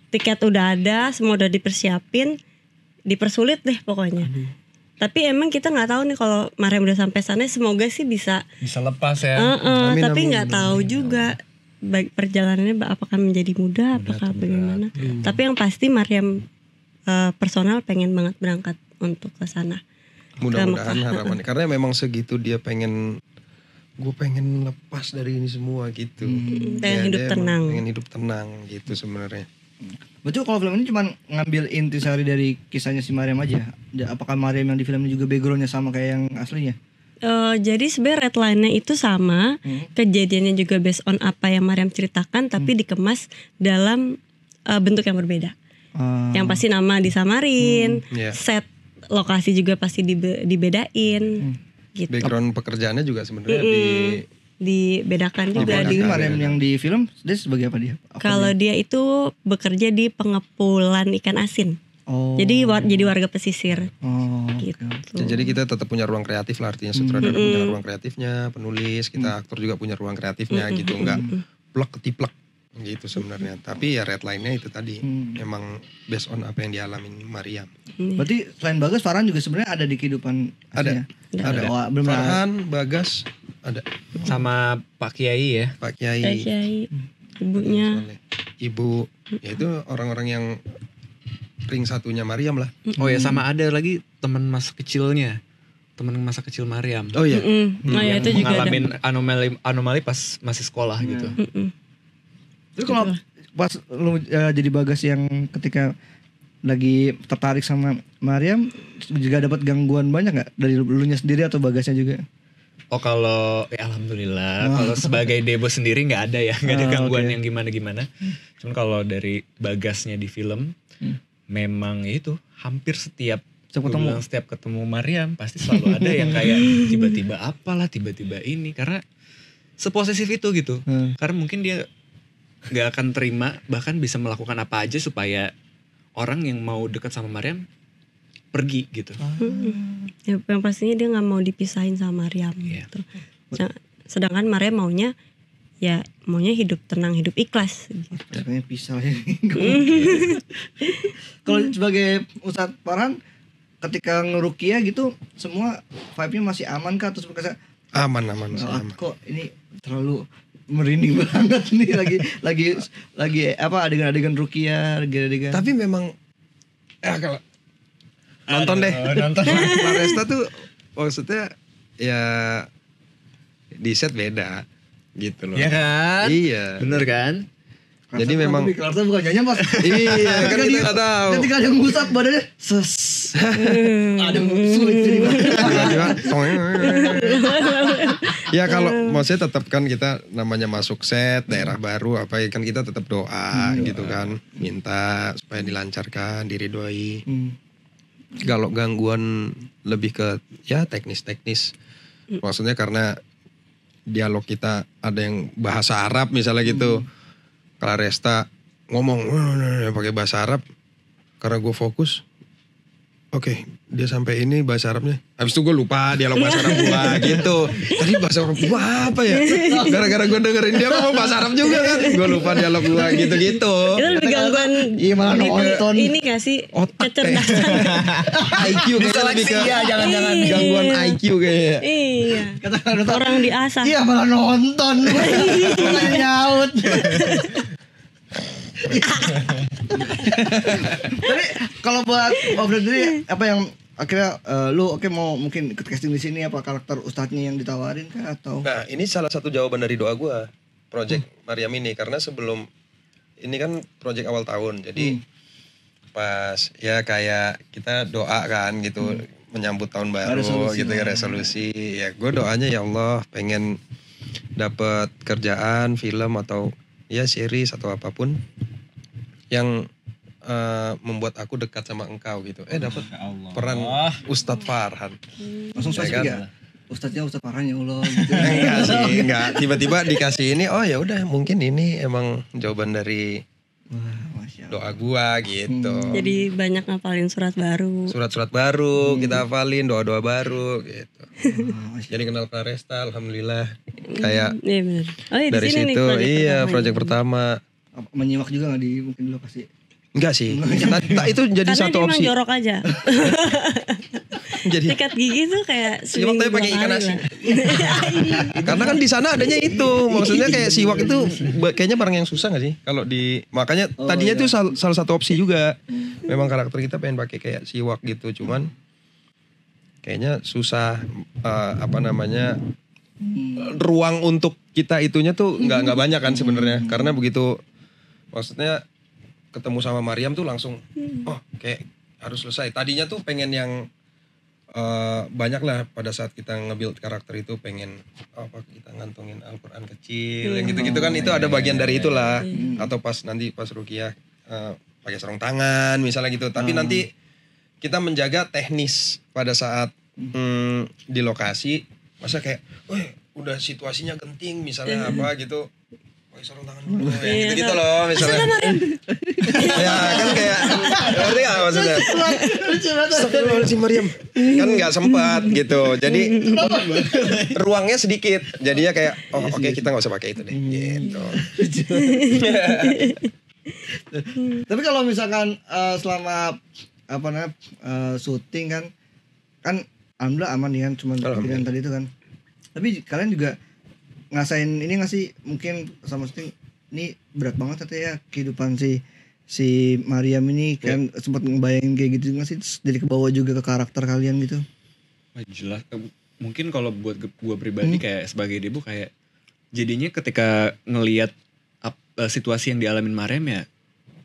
Tiket udah ada, semua udah dipersiapin, dipersulit deh pokoknya. Tapi emang kita nggak tahu nih kalau Maryam udah sampai sana, semoga sih bisa lepas ya. Tapi nggak tahu juga perjalanannya apakah menjadi mudah, apakah bagaimana. Tapi yang pasti Maryam personal pengen banget berangkat untuk ke sana. Mudah-mudahan harapannya, karena memang segitu dia gue pengen lepas dari ini semua gitu. Pengen hidup tenang. Pengen hidup tenang gitu sebenarnya. Betul, kalau film ini cuma ngambil intisari dari kisahnya si Maryam aja. Apakah Maryam yang di film ini juga backgroundnya sama kayak yang aslinya? Jadi sebenarnya red line-nya itu sama, kejadiannya juga based on apa yang Maryam ceritakan, tapi dikemas dalam bentuk yang berbeda. Yang pasti nama disamarin, set lokasi juga pasti dibedain. Gitu. Background pekerjaannya juga sebenarnya dibedakan juga. Di Maryam yang di film dia sebagai apa dia? Kalau dia itu bekerja di pengepulan ikan asin. Jadi warga pesisir. Gitu. Jadi kita tetap punya ruang kreatif lah, artinya sutradara punya ruang kreatifnya, penulis, kita aktor juga punya ruang kreatifnya gitu, enggak plek ketiplek gitu sebenarnya. Tapi ya red line-nya itu tadi emang based on apa yang dialami Maryam. Berarti selain Bagas, Farhan juga sebenarnya ada di kehidupan aslinya? Ada. Farhan, Bagas ada. Sama Pak Kiai ya. Pak Kiai. Ibunya. Ibu, ya itu orang-orang yang ring satunya Maryam lah. Oh ya, sama ada lagi teman masa kecilnya. Teman masa kecil Maryam. Oh iya. Ya, itu juga ngalamin anomali pas masih sekolah gitu. Terus kalau pas lu jadi Bagas yang ketika lagi tertarik sama Maryam juga dapat gangguan banyak nggak dari lunya sendiri atau Bagasnya juga? Oh kalau ya alhamdulillah kalau sebagai Debo sendiri nggak ada ya, nggak ada gangguan yang gimana. Cuman kalau dari Bagasnya di film memang itu hampir setiap ketemu Maryam pasti selalu ada yang kayak tiba-tiba apalah, tiba-tiba ini, karena seposesif itu gitu. Karena mungkin dia nggak akan terima, bahkan bisa melakukan apa aja supaya orang yang mau dekat sama Maryam pergi gitu. Ya, yang pastinya dia nggak mau dipisahin sama Maryam gitu. Sedangkan Maryam maunya hidup tenang, hidup ikhlas gitu. Caranya pisah ya. Kalau sebagai Ustadz Farhan ketika ngeruqyah gitu semua vibe-nya masih aman kah, terus berkata aman. Kok ini terlalu merinding banget nih lagi apa adegan-adegan ruqyah, adegan. Tapi memang kalau nonton deh. Claresta tuh maksudnya ya di set beda gitu loh. Iya kan? Iya. Bener kan? Jadi memang Claresta bukan nyanyi pas. Iya kan kita nggak tahu. Ketika ada ngusap badannya ada sulit jadi ya kalau maksudnya tetap kan kita namanya masuk set daerah baru apa kan kita tetap doa gitu kan, minta supaya dilancarkan, diridhoi. Kalau gangguan lebih ke ya teknis maksudnya karena dialog kita ada yang bahasa Arab misalnya gitu. Claresta ngomong pakai bahasa Arab, karena gue fokus Oke, dia sampai ini bahasa Arabnya. Habis itu gue lupa dialog bahasa Arab gue gitu. Tadi bahasa Arab gue apa ya? Gara-gara gue dengerin dia ngomong bahasa Arab juga kan. Gue lupa dialog gue gitu-gitu. Itu lebih gangguan. Iya malah nonton. Ini gak sih kecerdasan? IQ kayaknya lebih ke jangan-jangan gangguan IQ kayaknya. Iya. Orang diasah. Iya malah nonton. Malah nyaut. Tapi kalau buat Om sendiri apa yang akhirnya lu mau mungkin ikut casting di sini, apa karakter ustadznya yang ditawarin kah atau? Nah, ini salah satu jawaban dari doa gue, project Mariam ini, karena sebelum ini kan project awal tahun, jadi pas ya kayak kita doa kan gitu, menyambut tahun baru resolusi gitu ya, resolusi ya, gue doanya ya Allah pengen dapat kerjaan film atau ya series atau apapun yang membuat aku dekat sama engkau gitu. Dapat peran Ustadz Farhan. Langsung spesifik ya? Ustadznya Ustadz Farhan ya Allah gitu. Enggak sih, enggak. Tiba-tiba dikasih ini, oh ya udah mungkin ini emang jawaban dari doa gua gitu. Jadi banyak ngapalin surat baru. Surat-surat baru kita hafalin, doa-doa baru gitu. Jadi kenal Claresta, alhamdulillah. Kayak Iya benar. Oh iya, dari di sini situ nih project pertama. Menyimak juga nggak di mungkin dulu pasti. Enggak sih. Itu jadi Karena satu dia opsi. emang jorok aja. Jadi Sikat gigi tuh kayak siwak tapi pakai ikan asin. Karena kan di sana adanya itu. Maksudnya kayak siwak itu kayaknya barang yang susah gak sih? Kalau di makanya tadinya itu salah satu opsi juga. Memang karakter kita pengen pakai kayak siwak gitu, cuman kayaknya susah ruang untuk kita itunya tuh nggak banyak kan sebenarnya. Karena begitu maksudnya ketemu sama Mariam tuh langsung kayak harus selesai. Tadinya tuh pengen yang banyak lah pada saat kita nge-build karakter itu, pengen kita ngantongin Al-Quran kecil yang gitu-gitu kan, itu ada bagian dari itulah. Atau pas Rukiah pakai sarung tangan misalnya gitu, tapi nanti kita menjaga teknis pada saat di lokasi. Masa kayak udah situasinya genting misalnya apa gitu, pakai sarung tangan dulu gitu loh misalnya. Ya kan kayak ngerti gak maksudnya? Astagfirullahaladzim Mariam, kan gak sempat gitu. Jadi ruangnya sedikit, jadinya kayak oke, kita gak usah pakai itu deh gitu. Tapi kalau misalkan selama syuting kan alhamdulillah aman ya, cuma kejadian tadi itu kan. Tapi kalian juga ngasain ini gak sih, mungkin sama syuting ini berat banget ternyata ya kehidupan si Mariam ini kan, sempat ngebayangin kayak gitu gak sih, jadi kebawa juga ke karakter kalian gitu? Jelas, mungkin kalau buat gue pribadi kayak sebagai debu kayak jadinya ketika ngelihat situasi yang dialamin Mariam ya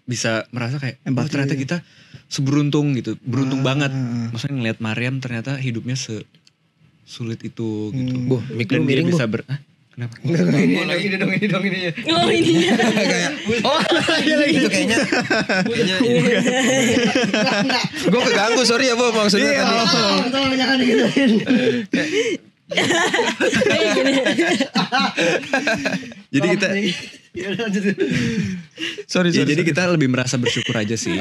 bisa merasa kayak ternyata kita seberuntung gitu, beruntung banget. Maksudnya ngelihat Mariam ternyata hidupnya sulit itu gitu. Dan dia bisa kenapa? Ini dong. Oh ini. Kayak itu kayaknya gue keganggu, sorry ya Bu, maksudnya tadi. Jangan digituin. Jadi kita sorry. Jadi kita lebih merasa bersyukur aja sih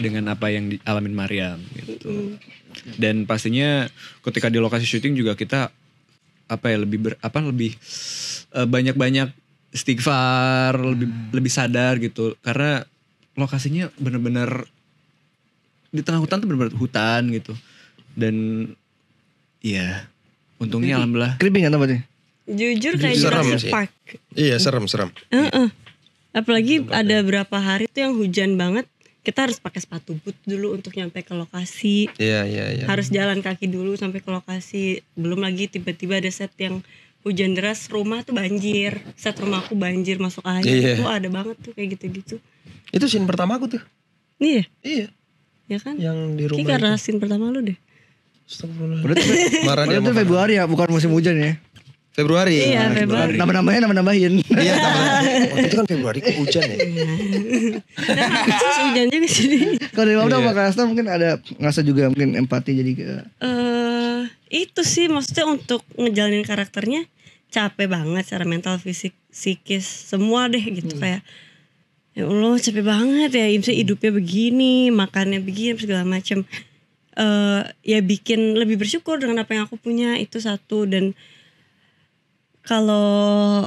dengan apa yang dialamin Mariam gitu. Dan pastinya ketika di lokasi syuting juga kita lebih banyak istighfar, lebih sadar gitu, karena lokasinya benar-benar di tengah hutan tuh, benar-benar hutan gitu. Dan ya untungnya alhamdulillah. Creepy kan apa nih? Jujur kayak Serem Jurassic sih. Park. Iya, serem. Apalagi ada berapa hari tuh yang hujan banget. Kita harus pakai sepatu boot dulu untuk nyampe ke lokasi. Iya. Harus jalan kaki dulu sampai ke lokasi. Belum lagi tiba-tiba ada set yang hujan deras, rumah tuh banjir. Set rumahku banjir, masuk air. Itu ada banget tuh kayak gitu-gitu. Itu scene pertama aku tuh. Iya. Ya kan? Yang di rumah. Kayak karena scene pertama lu deh. Berarti itu Februari ya, bukan musim hujan ya? Februari. Iya, Februari. Nambah-nambahin. Iya, waktu itu kan Februari kok hujan ya. Terus hujan juga sih. Kalau dari Wabda sama Claresta mungkin ada ngerasa juga mungkin empati jadi ke itu sih maksudnya untuk ngejalanin karakternya capek banget secara mental, fisik, psikis, semua deh gitu. Kayak ya Allah capek banget ya, misalnya hidupnya begini, makannya begini segala macam. ya bikin lebih bersyukur dengan apa yang aku punya, itu satu. Dan kalau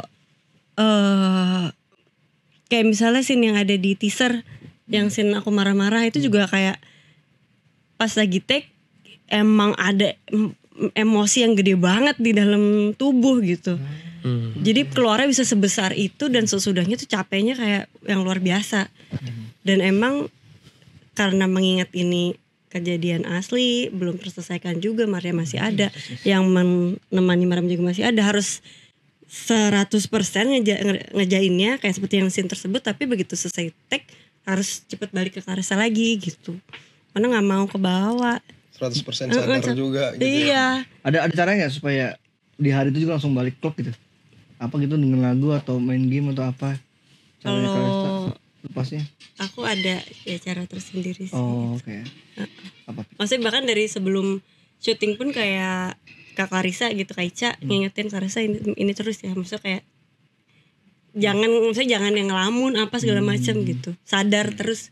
kayak misalnya scene yang ada di teaser, yang scene aku marah-marah itu juga kayak pas lagi take emang ada emosi yang gede banget di dalam tubuh gitu. Jadi keluarnya bisa sebesar itu dan sesudahnya tuh capeknya kayak yang luar biasa. Dan emang karena mengingat ini kejadian asli, belum terselesaikan juga, Maria masih ada, yang menemani Maria juga masih ada, harus 100% ngejainnya kayak seperti yang scene tersebut. Tapi begitu selesai take harus cepet balik ke Clarissa lagi gitu, karena nggak mau kebawa. 100% sadar juga gitu. Iya. Ada caranya nggak supaya di hari itu juga langsung balik klub gitu? Apa gitu, dengan lagu atau main game atau apa? Caranya Clarissa lepasnya? Aku ada ya cara tersendiri sih. Oh, oke. Apa? Maksudnya bahkan dari sebelum syuting pun kayak Kak Clarissa gitu, Kak Ica ngingetin Clarissa ini terus ya. Maksudnya kayak jangan yang ngelamun apa segala macam gitu. Sadar terus,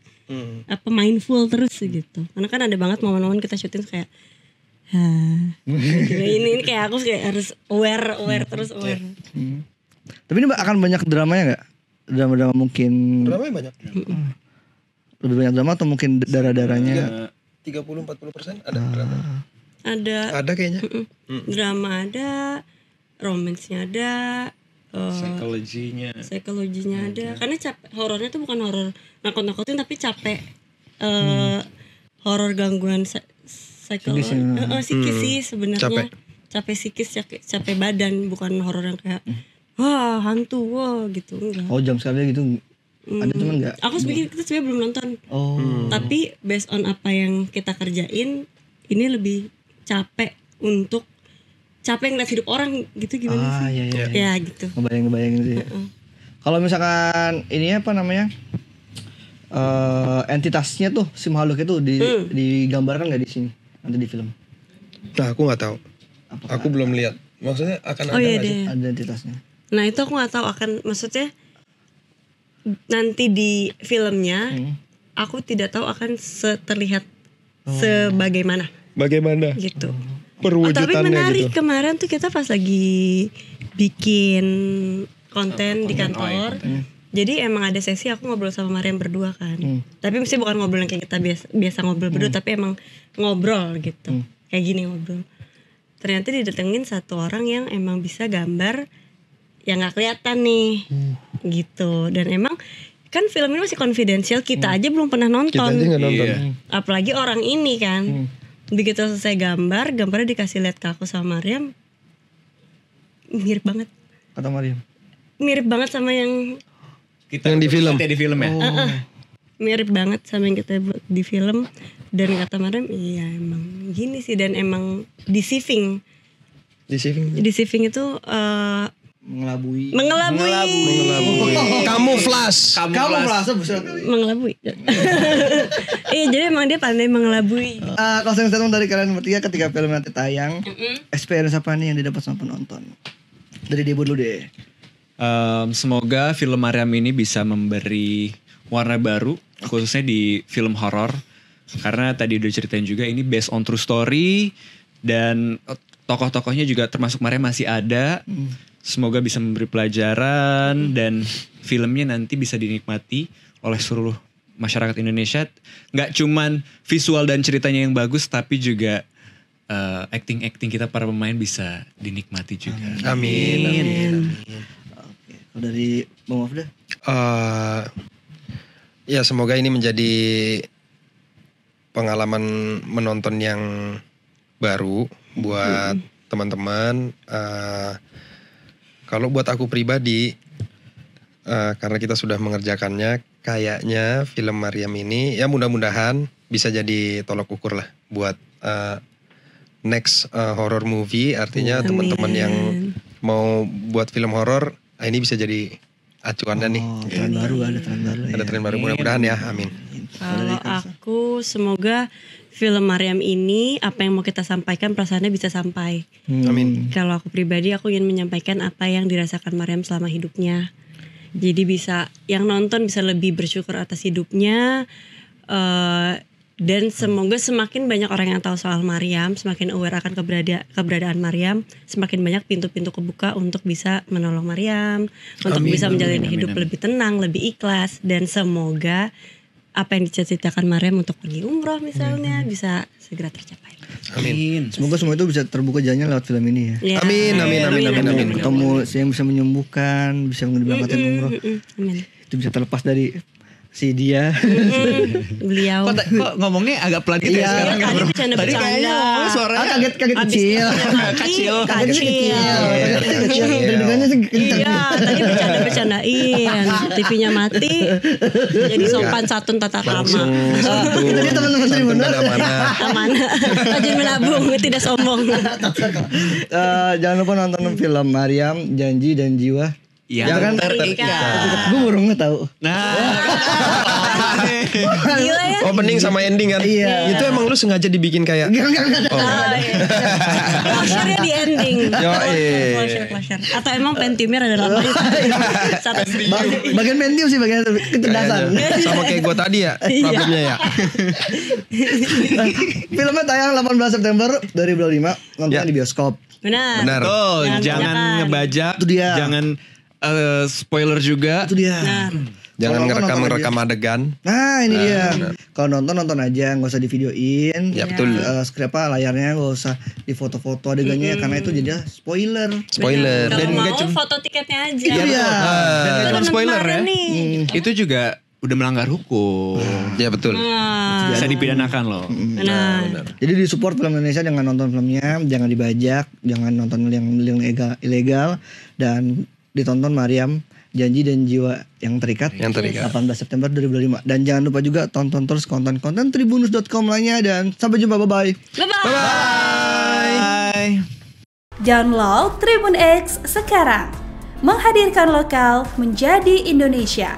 apa mindful terus gitu. Karena kan ada banget momen-momen kita syuting kayak ini kayak aku kayak harus aware terus aware. Tapi ini akan banyak dramanya nggak? Drama mungkin. Dramanya banyak. Lebih banyak drama atau mungkin darah-darahnya? 30-40% ada drama. Ada kayaknya. Drama ada, romansnya ada, psikologinya ada. Karena horornya tuh bukan horor nakut-nakutin tapi capek, horor gangguan psikis sih sebenarnya. Capek psikis, capek badan, bukan horor yang kayak wah hantu wah gitu, enggak. Oh, jam sekali gitu. Ada cuman enggak? Aku sebenarnya kita sebenarnya belum nonton. Tapi based on apa yang kita kerjain, ini lebih capek ngeliat hidup orang gitu, gimana sih? Iya. Ya gitu. Ngebayangin sih. Kalau misalkan ini apa namanya? Entitasnya tuh si makhluk itu digambarkan nggak di sini nanti di film? Nah, aku nggak tahu. Aku belum lihat. Maksudnya akan ada nggak sih? Ada entitasnya. Nah itu aku nggak tahu akan, maksudnya nanti di filmnya aku tidak tahu akan terlihat sebagaimana. Bagaimana? Gitu. Perwujudannya tapi menarik gitu. Kemarin tuh kita pas lagi bikin konten di kantor. Jadi emang ada sesi aku ngobrol sama Mariam berdua kan. Tapi mesti bukan ngobrol yang kayak kita biasa ngobrol berdua, tapi emang ngobrol gitu. Kayak gini ngobrol. Ternyata didatengin satu orang yang emang bisa gambar yang nggak kelihatan nih, gitu. Dan emang kan film ini masih konfidensial, kita aja belum pernah nonton. Kita aja nggak nonton. Apalagi orang ini kan. Begitu selesai gambarnya dikasih lihat ke aku sama Mariam, mirip banget. Kata Mariam. Mirip banget sama yang yang di film. Di film ya. Mirip banget sama yang kita buat di film. Dan kata Mariam, iya emang gini sih, dan emang deceiving. Deceiving itu mengelabui. Kamuflas. Mengelabui. Iya, jadi emang dia pandai mengelabui. Closing statement dari kalian bertiga ketika film nanti tayang, experience apa nih yang didapat sama penonton? Dari Debo dulu deh. Semoga film Mariam ini bisa memberi warna baru, khususnya di film horor. Karena tadi udah ceritain juga ini based on true story, dan tokoh-tokohnya juga termasuk Mariam masih ada. Semoga bisa memberi pelajaran dan filmnya nanti bisa dinikmati oleh seluruh masyarakat Indonesia. Nggak cuman visual dan ceritanya yang bagus, tapi juga acting kita para pemain bisa dinikmati juga. Amin. Oke, kalau dari Bang Wafda? Ya semoga ini menjadi pengalaman menonton yang baru buat teman-teman. Kalau buat aku pribadi, karena kita sudah mengerjakannya, kayaknya film Mariam ini ya mudah-mudahan bisa jadi tolok ukur lah buat next horror movie. Artinya teman-teman yang mau buat film horror, ini bisa jadi acuannya nih. Tren baru, ada tren baru. Ada tren baru, mudah-mudahan ya, amin. Kalau aku semoga film Mariam ini apa yang mau kita sampaikan perasaannya bisa sampai. Amin. Kalau aku pribadi aku ingin menyampaikan apa yang dirasakan Mariam selama hidupnya. Jadi bisa yang nonton bisa lebih bersyukur atas hidupnya. Dan semoga semakin banyak orang yang tahu soal Maryam, semakin aware akan keberadaan Maryam, semakin banyak pintu-pintu kebuka untuk bisa menolong Maryam, untuk bisa menjalani hidup lebih tenang, lebih ikhlas, dan semoga apa yang dicita-citakan Maryam untuk pergi umroh misalnya bisa segera tercapai. Amin. Semoga semua itu bisa terbuka jalannya lewat film ini ya. Ya. Amin. Ketemu yang bisa menyembuhkan, bisa menyembuhkan umroh. Amin. Itu bisa terlepas dari si dia. Beliau. Kok ngomongnya agak pelan gitu ya sekarang? Tadi bercanda-bercanda. Tadi kayaknya ngomongnya suaranya Kaget kecil. Kecil. Dengannya sih kencang. Iya, tadi bercanda-bercandain. TV-nya mati. Jadi sopan santun tata krama. Kita dia teman-teman Tribuners. Amanah. Rajin menabung, tidak sombong. Jangan lupa nonton film Maryam, Janji dan Jiwa. Yang terikat. Gue baru nggak tahu. Nah. Gila ya. Opening sama ending kan. Iya. Itu emang lu sengaja dibikin kayak. Enggak. Closure-nya di ending. Closure. Atau emang Pentiumnya ada lama. Bagian Pentium sih bagian kecerdasan. Sama kayak gue tadi ya problemnya ya. Filmnya tayang 18 September 2025. Nontonnya di bioskop. Benar. Tuh, jangan ngebajak. Itu dia. Jangan spoiler juga. Itu dia. Jangan Kalau nonton ngerekam adegan. Nah ini dia. Kalau nonton aja, nggak usah divideoin. Ya betul. Layarnya nggak usah difoto-foto adegannya karena itu jadi spoiler. Spoiler. Kalau Dan mau nggak cuma- foto tiketnya aja. Itu dia. Dan gak cuma spoiler ya. Nih. Itu juga udah melanggar hukum. Ya betul. Bisa dipidanakan loh. Benar. Jadi disupport film Indonesia dengan nonton filmnya, jangan dibajak, jangan nonton yang ilegal, dan ditonton Maryam, Janji dan Jiwa yang terikat. 18 September 2025. Dan jangan lupa juga tonton terus konten-konten tribunus.com lainnya, dan sampai jumpa, bye-bye. Bye. Download Tribun X sekarang. Menghadirkan lokal menjadi Indonesia.